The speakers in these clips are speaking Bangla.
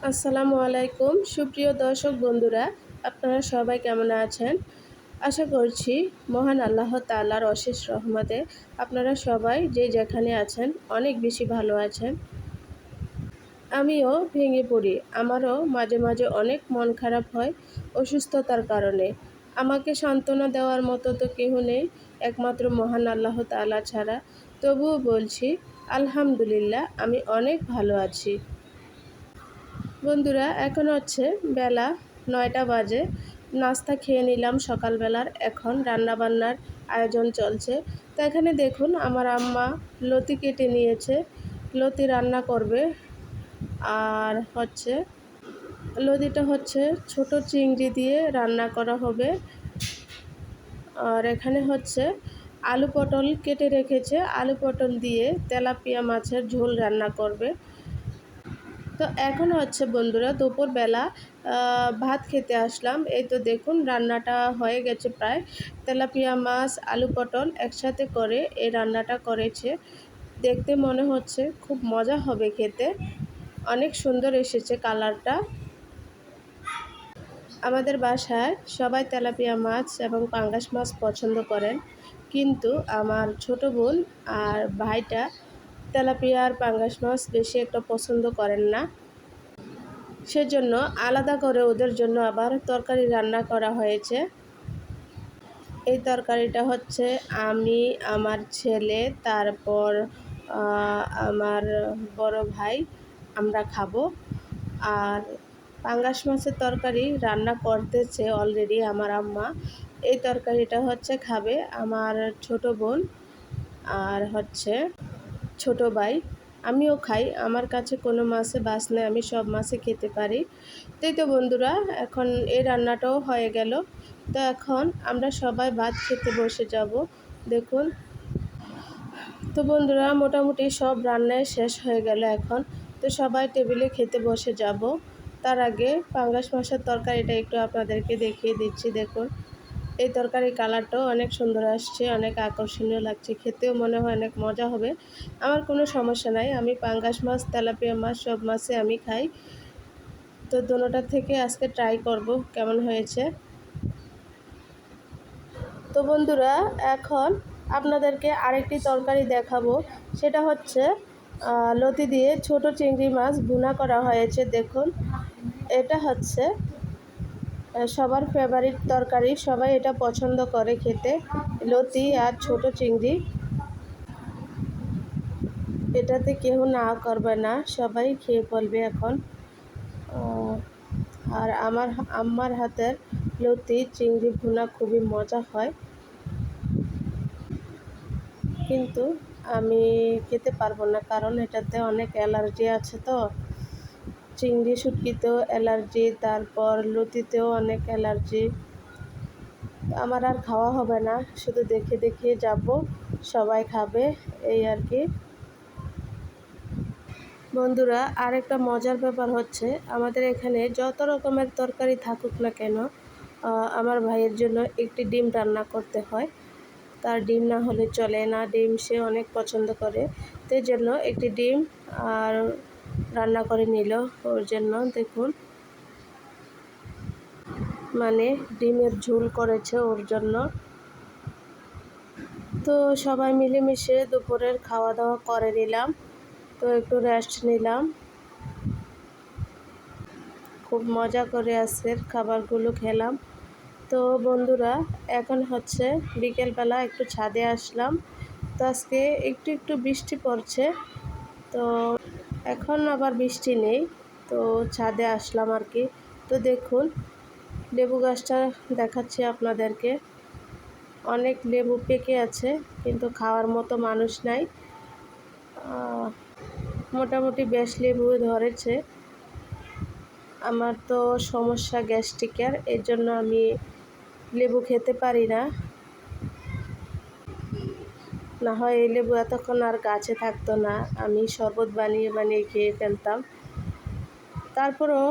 আসসালামু আলাইকুম সুপ্রিয় দর্শক বন্ধুরা, আপনারা সবাই কেমন আছেন? আশা করছি মহান আল্লাহ তাআলার অশেষ রহমতে আপনারা সবাই যে যেখানে আছেন অনেক বেশি ভালো আছেন। আমিও ভেঙে পড়ি, আমারও মাঝে মাঝে অনেক মন খারাপ হয় অসুস্থতার কারণে। আমাকে সান্ত্বনা দেওয়ার মতো তো কেউ নেই একমাত্র মহান আল্লাহ তাআলা ছাড়া। তবুও বলছি আলহামদুলিল্লাহ, আমি অনেক ভালো আছি। বন্ধুরা, এখন হচ্ছে বেলা 9টা বাজে। নাস্তা খেয়ে নিলাম সকালবেলার। এখন রান্নাবান্নার আয়োজন চলছে। তো এখানে দেখুন আমার আম্মা লতি কেটে নিয়েছে, লতি রান্না করবে। আর হচ্ছে লতিটা হচ্ছে ছোট চিংড়ি দিয়ে রান্না করা হবে। আর এখানে হচ্ছে আলু পটল কেটে রেখেছে, আলু পটল দিয়ে তেলাপিয়া মাছের ঝোল রান্না করবে। তো এখন হচ্ছে বন্ধুরা দুপুরবেলা ভাত খেতে আসলাম। এই তো দেখুন রান্নাটা হয়ে গেছে প্রায়। তেলাপিয়া মাছ আলু পটল একসাথে করে এই রান্নাটা করেছে। দেখতে মনে হচ্ছে খুব মজা হবে খেতে, অনেক সুন্দর এসেছে কালারটা। আমাদের বাসায় সবাই তেলাপিয়া মাছ এবং পাঙ্গাস মাছ পছন্দ করেন, কিন্তু আমার ছোট বোন আর ভাইটা তেলাপিয়া আর পাঙ্গাস মাছ বেশি একটা পছন্দ করেন না। সেজন্য আলাদা করে ওদের জন্য আবার তরকারি রান্না করা হয়েছে। এই তরকারিটা হচ্ছে আমি, আমার ছেলে, তারপর আমার বড় ভাই আমরা খাবো। আর পাঙ্গাস মাছের তরকারি রান্না করতেছে অলরেডি আমার আম্মা। এই তরকারিটা হচ্ছে খাবে আমার ছোট বোন আর হচ্ছে ছোট ভাই। আমিও খাই, আমার কাছে কোনো মাছে বাছ নেই, আমি সব মাছে খেতে পারি। তাই তো বন্ধুরা, এখন এই রান্নাটাও হয়ে গেল। তো এখন আমরা সবাই ভাত খেতে বসে যাব। দেখুন, তো বন্ধুরা মোটামুটি সব রান্নাই শেষ হয়ে গেল এখন। তো সবাই টেবিলে খেতে বসে যাব। তার আগে পাঙ্গাস মাছের তরকারিটা একটু আপনাদেরকে দেখিয়ে দিচ্ছি। দেখুন, এই তরকারির কালারটাও অনেক সুন্দর আসছে, অনেক আকর্ষণীয় লাগছে, খেতেও মনে হয় অনেক মজা হবে। আমার কোনো সমস্যা নাই, আমি পাঙ্গাস মাছ তেলাপিয়া মাছ সব মাছে আমি খাই। তো দোনোটা থেকে আজকে ট্রাই করব কেমন হয়েছে। তো বন্ধুরা, এখন আপনাদেরকে আরেকটি তরকারি দেখাবো। সেটা হচ্ছে লতি দিয়ে ছোট চিংড়ি মাছ ভুনা করা হয়েছে। দেখুন, এটা হচ্ছে সবার ফেভারিট তরকারি, সবাই এটা পছন্দ করে খেতে, লতি আর ছোট চিংড়ি। এটাতে কেউ না করবে না, সবাই খেয়ে বলবে এখন। আর আমার আম্মার হাতের লতি চিংড়ি ভুনা খুবই মজা হয়, কিন্তু আমি খেতে পারবো না কারণ এটাতে অনেক অ্যালার্জি আছে। তো চিংড়ি শুটকিতেও অ্যালার্জি, তারপর লতিতেও অনেক অ্যালার্জি। আমার আর খাওয়া হবে না, শুধু দেখে দেখে যাব, সবাই খাবে এই আর কি। বন্ধুরা, আরেকটা মজার ব্যাপার হচ্ছে আমাদের এখানে যত রকমের তরকারি থাকুক না কেন, আমার ভাইয়ের জন্য একটি ডিম রান্না করতে হয়। তার ডিম না হলে চলে না, ডিম সে অনেক পছন্দ করে। সেই জন্য একটি ডিম আর রান্না করে নিল ওর জন্য। দেখুন, মানে ডিমের ঝোল করেছে ওর জন্য। তো সবাই মিলেমিশে দুপুরের খাওয়া দাওয়া করে নিলাম। তো একটু রেস্ট নিলাম, খুব মজা করে আজকের খাবারগুলো খেলাম। তো বন্ধুরা, এখন হচ্ছে বিকেলবেলা একটু ছাদে আসলাম। তো আজকে একটু একটু বৃষ্টি পড়ছে, তো এখন আবার বৃষ্টি নেই। তো ছাদে আসলাম আর কি। তো দেখুন, লেবু গাছটা দেখাচ্ছি আপনাদেরকে। অনেক লেবু পেকে আছে, কিন্তু খাওয়ার মতো মানুষ নাই। মোটামুটি বেশ লেবু ধরেছে। আমার তো সমস্যা গ্যাস্ট্রিকের, এর জন্য আমি লেবু খেতে পারি না। না হয় এই লেবু এতক্ষণ আর গাছে থাকতো না, আমি শরবত বানিয়ে বানিয়ে খেয়ে ফেলতাম। তারপরও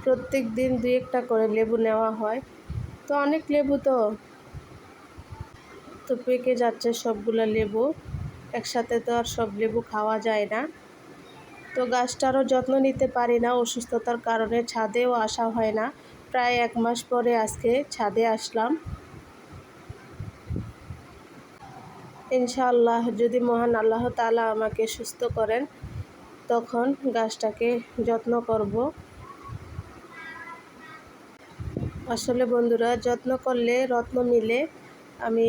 প্রত্যেক দিন 2-1টা করে লেবু নেওয়া হয়। তো অনেক লেবু, তো পেকে যাচ্ছে সবগুলো লেবু। একসাথে তো আর সব লেবু খাওয়া যায় না। তো গাছটারও যত্ন নিতে পারি না অসুস্থতার কারণে, ছাদেও আসা হয় না। প্রায় 1 মাস পরে আজকে ছাদে আসলাম। ইনশাআল্লাহ যদি মহান আল্লাহ তাআলা আমাকে সুস্থ করেন তখন গাছটাকে যত্ন করব। আসলে বন্ধুরা, যত্ন করলে রত্ন মিলে। আমি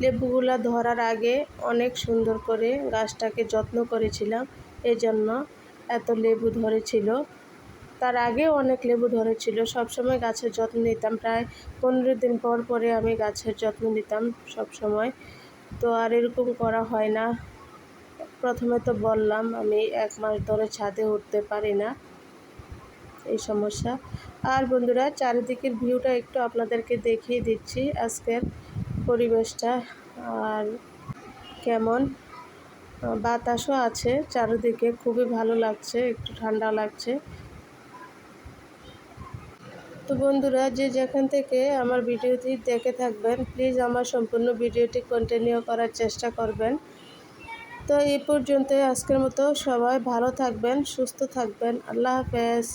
লেবুগুলা ধরার আগে অনেক সুন্দর করে গাছটাকে যত্ন করেছিলাম, এজন্য এত লেবু ধরেছিল। তার আগেও অনেক লেবু ধরেছিল। সবসময় গাছের যত্ন নিতাম, প্রায় 15 দিন পর পরে আমি গাছের যত্ন নিতাম সবসময়। তো আর এরকম করা হয় না। প্রথমে তো বললাম আমি 1 মাস ধরে ছাদে উঠতে পারি না, এই সমস্যা। আর বন্ধুরা, চারিদিকের ভিউটা একটু আপনাদেরকে দেখিয়ে দিচ্ছি আজকের পরিবেশটা। আর কেমন বাতাসও আছে চারিদিকে, খুবই ভালো লাগছে, একটু ঠান্ডা লাগছে। তো বন্ধুরা, যে যেখান থেকে আমার ভিডিওটি দেখে থাকবেন, প্লিজ আমার সম্পূর্ণ ভিডিওটি কন্টিনিউ করার চেষ্টা করবেন। তো এই পর্যন্ত আজকের মতো, সবাই ভালো থাকবেন, সুস্থ থাকবেন। আল্লাহ হাফেজ।